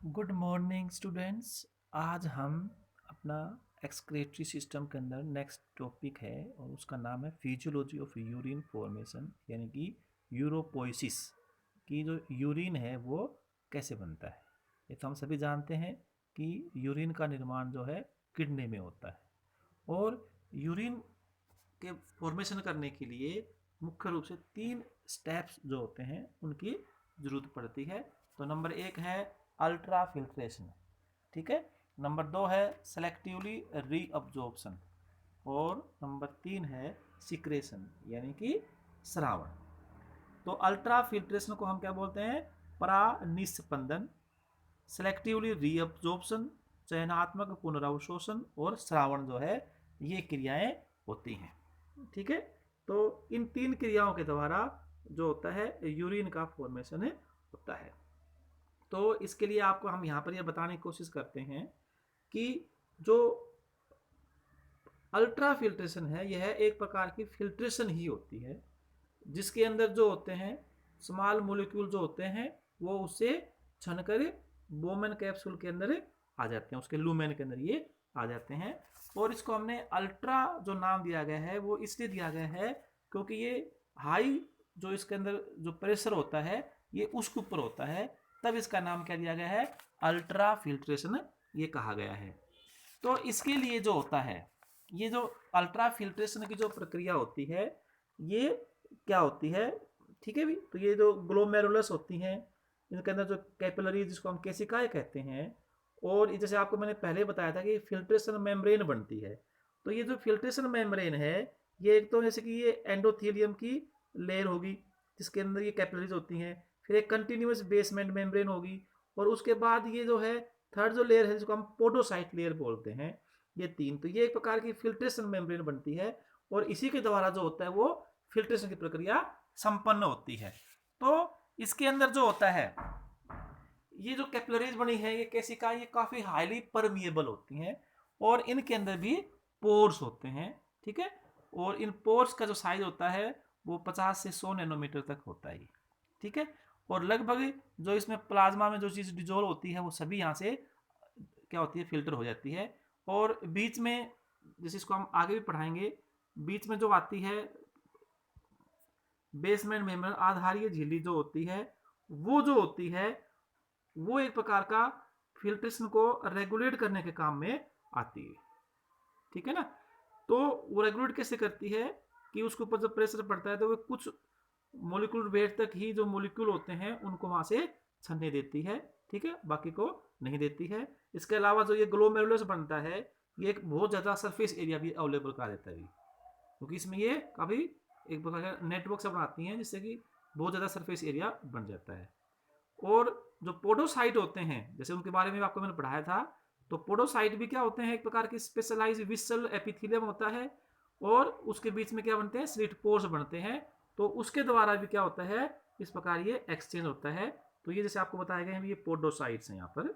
Good morning students. आज हम अपना एक्सक्रीटरी सिस्टम के अंदर नेक्स्ट टॉपिक है और उसका नाम है फिजियोलॉजी ऑफ यूरिन फॉर्मेशन, यानी कि यूरोपोइसिस की जो यूरिन है वो कैसे बनता है। ये तो हम सभी जानते हैं कि यूरिन का निर्माण जो है किडनी में होता है और यूरिन के फॉर्मेशन करने के लिए मुख्य रूप से 3 स्टेप्स जो होते हैं उनकी ज़रूरत पड़ती है। तो नंबर 1 है अल्ट्रा फिल्ट्रेशन, ठीक है। नंबर 2 है सेलेक्टिवली रीअब्जॉर्प्शन और नंबर 3 है सिक्रेशन यानी कि स्रावन। तो अल्ट्रा फिल्ट्रेशन को हम क्या बोलते हैं? परानिस्पंदन, सेलेक्टिवली रीअब्जॉर्प्शन चयनात्मक पुनरावशोषण और श्रावण जो है ये क्रियाएं होती हैं, ठीक है। तो इन 3 क्रियाओं के द्वारा जो होता है यूरिन का फॉर्मेशन होता है। तो इसके लिए आपको हम यहाँ पर यह बताने की कोशिश करते हैं कि जो अल्ट्रा फिल्ट्रेशन है यह एक प्रकार की फिल्ट्रेशन ही होती है जिसके अंदर जो होते हैं स्मॉल मोलिक्यूल जो होते हैं वो उससे छनकर बोमेन कैप्सूल के अंदर आ जाते हैं, उसके लूमेन के अंदर ये आ जाते हैं। और इसको हमने अल्ट्रा जो नाम दिया गया है वो इसलिए दिया गया है क्योंकि ये हाई जो इसके अंदर जो प्रेशर होता है ये उसके ऊपर होता है, तब इसका नाम क्या दिया गया है? अल्ट्रा फिल्ट्रेशन ये कहा गया है। तो इसके लिए जो होता है ये जो अल्ट्रा फिल्ट्रेशन की जो प्रक्रिया होती है ये क्या होती है, ठीक है भी। तो ये जो ग्लोमेरुलस होती हैं इनके अंदर जो कैपिलरी जिसको हम केसिकाएं कहते हैं, और जैसे आपको मैंने पहले बताया था कि फिल्ट्रेशन मेम्ब्रेन बनती है। तो ये जो फिल्ट्रेशन मेम्ब्रेन है ये एक तो जैसे कि ये एंडोथेलियम की लेयर होगी जिसके अंदर ये कैपिलरीज होती हैं, फिर एक कंटिन्यूस बेसमेंट मेम्ब्रेन होगी और उसके बाद ये जो है थर्ड जो लेयर है जिसको हम पोडोसाइट लेयर बोलते हैं। ये 3, तो ये एक प्रकार की फिल्ट्रेशन मेम्ब्रेन बनती है और इसी के द्वारा जो होता है वो फिल्ट्रेशन की प्रक्रिया संपन्न होती है। तो इसके अंदर जो होता है ये जो कैपिलरीज बनी है ये केसिका ये काफ़ी हाईली परमिएबल होती हैं और इनके अंदर भी पोर्स होते हैं, ठीक है। और इन पोर्स का जो साइज होता है वो 50 से 100 नैनोमीटर तक होता है, ठीक है। और लगभग जो इसमें प्लाज्मा में जो चीज़ डिजोल्व होती है वो सभी यहाँ से क्या होती है फिल्टर हो जाती है। और बीच में जैसे इसको हम आगे भी पढ़ाएंगे, बीच में जो आती है बेसमेंट मेम्ब्रेन आधारीय झिल्ली जो होती है वो जो होती है वो एक प्रकार का फिल्ट्रेशन को रेगुलेट करने के काम में आती है, ठीक है ना। तो वो रेगुलेट कैसे करती है कि उसके ऊपर जब प्रेशर पड़ता है तो वो कुछ मोलिकुलर वेट तक ही जो मोलिक्यूल होते हैं उनको वहां से छनने देती है, ठीक है, बाकी को नहीं देती है। इसके अलावा जो ये ग्लोमेरुलस बनता है ये एक बहुत ज़्यादा सरफेस एरिया भी अवेलेबल करा देता है क्योंकि इसमें ये काफ़ी एक प्रकार का नेटवर्क से बनाती हैं जिससे कि बहुत ज़्यादा सरफेस एरिया बन जाता है। और जो पोडोसाइट होते हैं जैसे उनके बारे में आपको मैंने पढ़ाया था, तो पोडोसाइट भी क्या होते हैं? एक प्रकार की स्पेशलाइज विसल एपिथेलियम होता है और उसके बीच में क्या बनते हैं? स्लिट पोर्स बनते हैं। तो उसके द्वारा भी क्या होता है इस प्रकार ये एक्सचेंज होता है। तो ये जैसे आपको बताया गया है ये पोडोसाइट्स हैं यहाँ पर,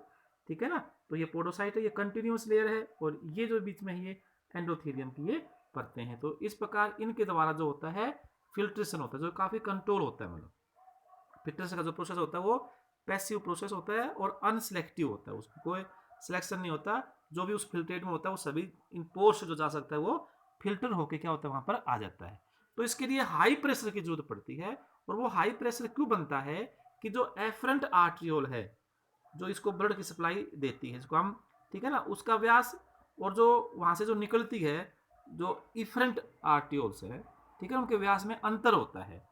ठीक है ना। तो ये पोडोसाइट है, ये कंटिन्यूस लेयर है और ये जो बीच में है ये एंडोथेलियम की ये परतें हैं। तो इस प्रकार इनके द्वारा जो होता है फिल्ट्रेशन होता है जो काफ़ी कंट्रोल होता है। मतलब फिल्ट्रेशन का जो प्रोसेस होता है वो पैसिव प्रोसेस होता है और अनसेलेक्टिव होता है, उसमें कोई सिलेक्शन नहीं होता। जो भी उस फिल्ट्रेट में होता है वो सभी इन पोर्स से जो जा सकता है वो फिल्टर होके क्या होता है वहां पर आ जाता है। तो इसके लिए हाई प्रेशर की जरूरत पड़ती है। और वो हाई प्रेशर क्यों बनता है कि जो एफरेंट आर्ट्रियोल है जो इसको ब्लड की सप्लाई देती है जिसको हम, ठीक है ना, उसका व्यास और जो वहां से जो निकलती है जो इफरेंट आर्ट्रियोल्स है, ठीक है, उनके व्यास में अंतर होता है।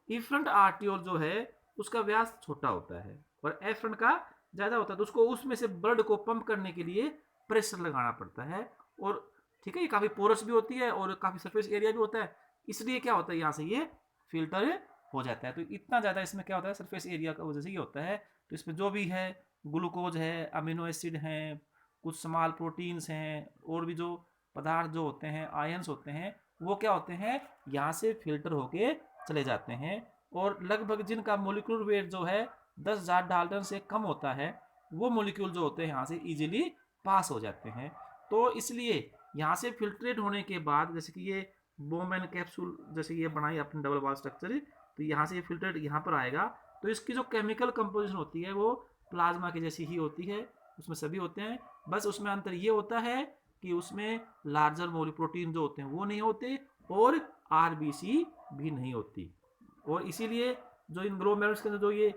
इफरेंट आर्ट्रियोल जो है उसका व्यास छोटा होता है और एफरेंट का ज़्यादा होता है, तो उसको उसमें से ब्लड को पंप करने के लिए प्रेशर लगाना पड़ता है। और ठीक है ये काफ़ी पोरस भी होती है और काफ़ी सरफेस एरिया भी होता है, इसलिए क्या होता है यहाँ से ये फिल्टर हो जाता है। तो इतना ज़्यादा इसमें क्या होता है सरफेस एरिया का वजह से ये होता है। तो इसमें जो भी है ग्लूकोज है, अमीनो एसिड हैं, कुछ स्मॉल प्रोटीन्स हैं और भी जो पदार्थ जो होते हैं आयंस होते हैं वो क्या होते हैं यहाँ से फिल्टर होके चले जाते हैं। और लगभग जिनका मोलिकुलर वेट जो है 10,000 डाल्टन से कम होता है वो मोलिक्यूल जो होते हैं यहाँ से इजीली पास हो जाते हैं। तो इसलिए यहाँ से फिल्ट्रेट होने के बाद जैसे कि ये बोमेन कैप्सूल जैसे ये बनाई अपने डबल वॉल स्ट्रक्चर, तो यहाँ से ये फिल्ट्रेट यहाँ पर आएगा। तो इसकी जो केमिकल कंपोजिशन होती है वो प्लाज्मा की जैसी ही होती है, उसमें सभी होते हैं, बस उसमें अंतर ये होता है कि उसमें लार्जर मोली प्रोटीन जो होते हैं वो नहीं होते और आरबीसी भी नहीं होती। और इसीलिए जो इन ग्लोमेरुलस के अंदर जो ये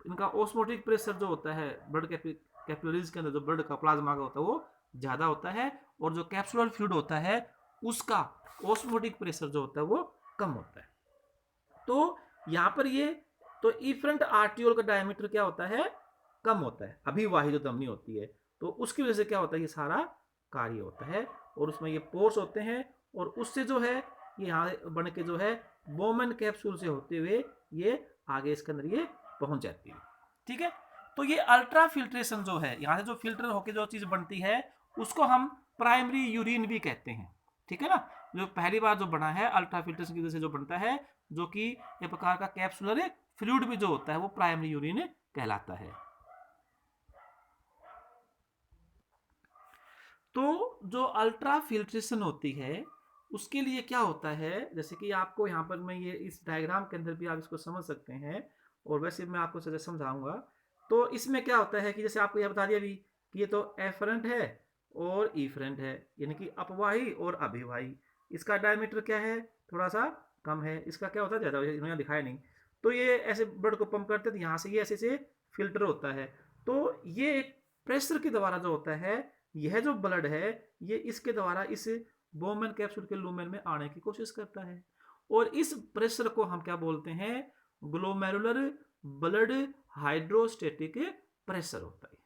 इनका ऑस्मोटिक प्रेशर जो होता है ब्लड कैपिलरीज के अंदर जो ब्लड का प्लाज्मा का होता है वो ज़्यादा होता है, और जो कैप्सुलर फ्लूइड होता है उसका ऑस्मोटिक प्रेशर जो होता है वो कम होता है। तो यहाँ पर ये तो इफरेंट आर्टियोल का डायमीटर क्या होता है, कम होता है, अभिवाही जो धमनी होती है, तो उसकी वजह से क्या होता है, ये सारा कार्य होता है, और उसमें ये पोर्स होते हैं, और उससे जो है ये यहाँ बन के जो है बोमन कैप्सूल से होते हुए ये आगे इसके अंदर ये पहुंच जाती है। ठीक है, तो ये अल्ट्रा फिल्ट्रेशन जो है, यहाँ से जो फिल्टर होकर जो चीज़ बनती है उसको हम प्राइमरी यूरिन भी कहते हैं। ठीक है ना, जो पहली बार जो बना है अल्ट्रा फिल्ट्रेशन की वजह से जो बनता है, जो कि एक प्रकार का कैप्सुलर फ्लूइड भी जो होता है वो प्राइमरी यूरिन कहलाता है। तो जो अल्ट्रा फिल्ट्रेशन होती है उसके लिए क्या होता है, जैसे कि आपको यहाँ पर मैं ये इस डायग्राम के अंदर भी आप इसको समझ सकते हैं, और वैसे मैं आपको सजेस्ट समझाऊंगा। तो इसमें क्या होता है कि जैसे आपको यह बता दिया भी कि ये तो एफरेंट है और इफरेंट है, यानी कि अपवाही और अभिवाही। इसका डायमीटर क्या है, थोड़ा सा कम है, इसका क्या होता है ज़्यादा, इन्होंने दिखाया नहीं। तो ये ऐसे ब्लड को पंप करते तो यहाँ से ये ऐसे से फिल्टर होता है, तो ये एक प्रेशर के द्वारा जो होता है, यह जो ब्लड है ये इसके द्वारा इस बोमन कैप्सूल के लूमेन में आने की कोशिश करता है, और इस प्रेशर को हम क्या बोलते हैं, ग्लोमेरुलर ब्लड हाइड्रोस्टेटिक प्रेशर होता है।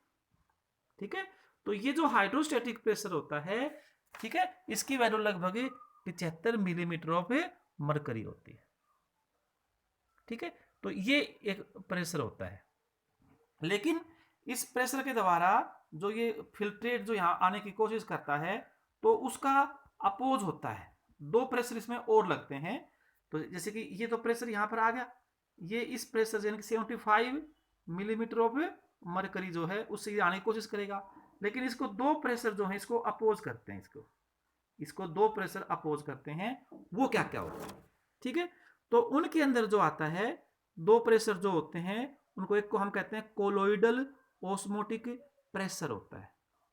ठीक है, तो ये जो हाइड्रोस्टेटिक प्रेशर होता है, ठीक है, इसकी वैल्यू लगभग 75 मिलीमीटर ऑफ मरकरी होती है। ठीक है, तो ये एक प्रेशर होता है, लेकिन इस प्रेशर के द्वारा जो ये फिल्ट्रेट जो यहाँ आने की कोशिश करता है तो उसका अपोज होता है, दो प्रेशर इसमें और लगते हैं। तो जैसे कि ये तो प्रेशर यहाँ पर आ गया, ये इस प्रेशर यानी कि 75 मिलीमीटर ऑफ मरकरी जो है उससे आने की कोशिश करेगा, लेकिन इसको दो प्रेशर जो है इसको अपोज करते हैं, इसको दो प्रेशर अपोज करते हैं। वो क्या क्या होता है, ठीक है, तो उनके अंदर जो आता है दो प्रेशर जो होते हैं उनको, एक को हम कहते हैं कोलोइडल ऑस्मोटिक प्रेशर होता है,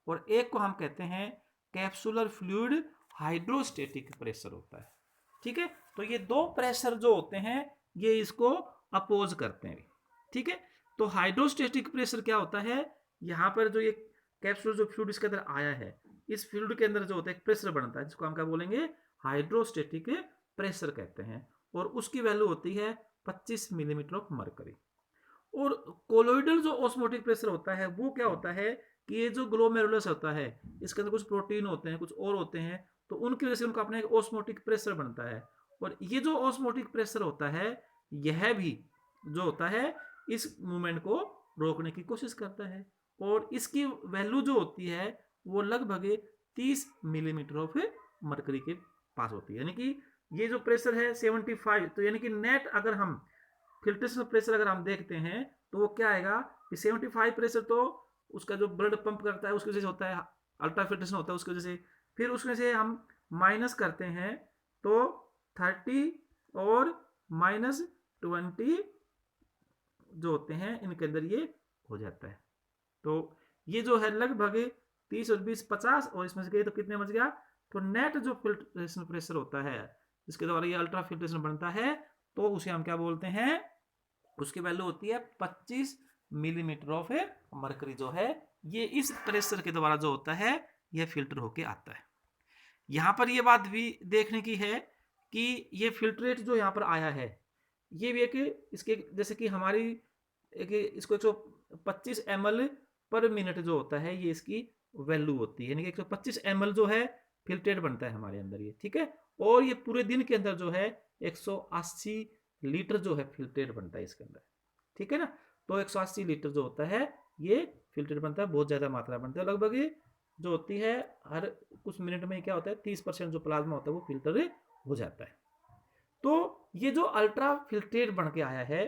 और एक को हम कहते हैं कैप्सुलर फ्लूइड हाइड्रोस्टेटिक प्रेशर होता है। ठीक है, तो ये दो प्रेशर जो होते हैं ये इसको अपोज करते हैं। ठीक है, तो हाइड्रोस्टेटिक प्रेशर क्या होता है, यहाँ पर जो ये कैप्सूल जो फ्लूइड इसके अंदर आया है, इस फ्लूइड के अंदर जो होता है एक प्रेशर बनता है जिसको हम क्या बोलेंगे, हाइड्रोस्टेटिक प्रेशर कहते हैं, और उसकी वैल्यू होती है 25 मिलीमीटर ऑफ मरकरी। और कोलोइडल जो ऑस्मोटिक प्रेशर होता है वो क्या होता है कि ये जो ग्लोमेरुलस होता है इसके अंदर कुछ प्रोटीन होते हैं, कुछ और होते हैं, तो उनकी वजह से उनका अपना एक ऑस्मोटिक प्रेशर बनता है, और ये जो ऑस्मोटिक प्रेशर होता है यह भी जो होता है इस मूवमेंट को रोकने की कोशिश करता है, और इसकी वैल्यू जो होती है वो लगभग 30 मिलीमीटर ऑफ मरकरी के पास होती है, यानी कि ये जो प्रेशर है 75, तो यानी कि नेट अगर हम फिल्ट्रेशन प्रेशर अगर हम देखते हैं तो वो क्या आएगा कि 75 प्रेशर तो उसका जो ब्लड पंप करता है उसकी वजह से होता है, अल्ट्रा फिल्ट्रेशन होता है उसकी वजह से, फिर उसमें से हम माइनस करते हैं तो 30 और -20 जो होते हैं इनके अंदर ये हो जाता है। तो ये जो है लगभग 30 और 20 50, और इसमें से गए तो कितने बच गया, तो नेट जो फिल्ट्रेशन प्रेशर होता है जिसके द्वारा ये अल्ट्रा फिल्ट्रेशन बनता है तो उसे हम क्या बोलते हैं, उसकी वैल्यू होती है 25 मिलीमीटर ऑफ मरकरी जो है ये इस प्रेशर के द्वारा जो होता है यह फिल्टर होके आता है। यहाँ पर ये बात भी देखने की है कि ये फिल्ट्रेट जो यहाँ पर आया है ये भी एक इसके जैसे कि हमारी एक इसको 125 ml पर मिनट जो होता है ये इसकी वैल्यू होती है, यानी कि 125 ml जो है फिल्ट्रेट बनता है हमारे अंदर ये। ठीक है, और ये पूरे दिन के अंदर जो है 180 लीटर जो है फिल्ट्रेट बनता है इसके अंदर। ठीक है ना, तो 180 लीटर जो होता है ये फिल्ट्रेट बनता है, बहुत ज़्यादा मात्रा बनता है, लगभग जो होती है हर कुछ मिनट में क्या होता है 30% जो प्लाज्मा होता है वो फिल्टर हो जाता है। तो ये जो अल्ट्रा फिल्ट्रेट बन के आया है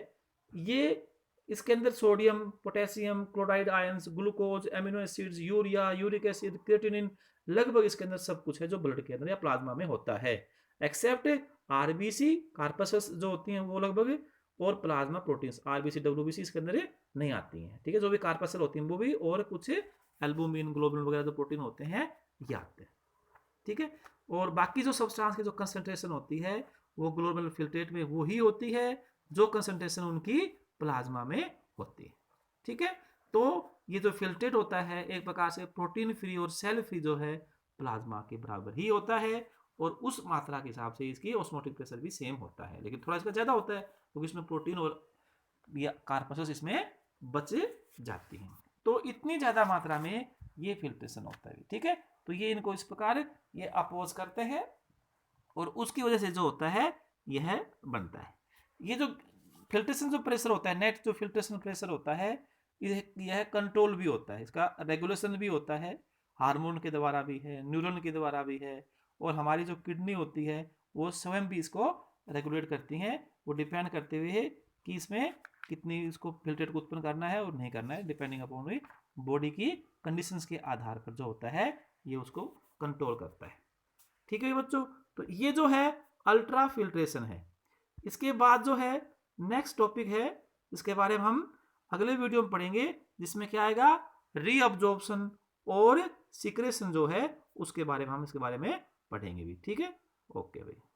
ये इसके अंदर sodium, potassium, chloride ions, glucose, amino acids, urea, uric acid, creatinine, लगभग इसके अंदर सब कुछ है जो ब्लड के अंदर या प्लाज्मा में होता है, एक्सेप्ट आरबीसी कार्पसस जो होती हैं वो लगभग, और प्लाज्मा प्रोटीन्स आरबीसी डब्ल्यूबीसी इसके अंदर नहीं आती हैं, ठीक है। जो भी कार्पसल होती हैं वो भी, और कुछ एल्बुमिन, ग्लोबुलिन वगैरह जो प्रोटीन होते हैं ये आते हैं, ठीक है। और बाकी जो सब्सटेंस की जो कंसंट्रेशन होती है वो ग्लोबुलर फिल्ट्रेट में वो ही होती है जो कंसंट्रेशन उनकी प्लाज्मा में होती है, ठीक है। तो ये जो फिल्ट्रेट होता है एक प्रकार से प्रोटीन फ्री और सेल फ्री जो है प्लाज्मा के बराबर ही होता है, और उस मात्रा के हिसाब से इसकी ऑस्मोटिक प्रेशर भी सेम होता है, लेकिन थोड़ा इसका ज़्यादा होता है क्योंकि इसमें प्रोटीन और या कार्पसेस इसमें बच जाती हैं। तो इतनी ज़्यादा मात्रा में ये फिल्ट्रेशन होता है, ठीक है। तो ये इनको इस प्रकार ये अपोज करते हैं और उसकी वजह से जो होता है यह बनता है। ये जो फिल्ट्रेशन जो प्रेशर होता है, नेट जो फिल्ट्रेशन प्रेशर होता है, यह कंट्रोल भी होता है, इसका रेगुलेशन भी होता है, हार्मोन के द्वारा भी है, न्यूरॉन के द्वारा भी है, और हमारी जो किडनी होती है वो स्वयं भी इसको रेगुलेट करती हैं, वो डिपेंड करते हुए कि इसमें कितनी इसको फिल्ट्रेट को उत्पन्न करना है और नहीं करना है, डिपेंडिंग अपॉन बॉडी की कंडीशंस के आधार पर जो होता है ये उसको कंट्रोल करता है, ठीक है बच्चों। तो ये जो है अल्ट्रा फिल्ट्रेशन है। इसके बाद जो है नेक्स्ट टॉपिक है, इसके बारे में हम अगले वीडियो में पढ़ेंगे, जिसमें क्या आएगा रीअब्जॉर्प्शन और सिक्रेशन जो है उसके बारे में हम इसके बारे में पढ़ेंगे भी, ठीक है। ओके भाई।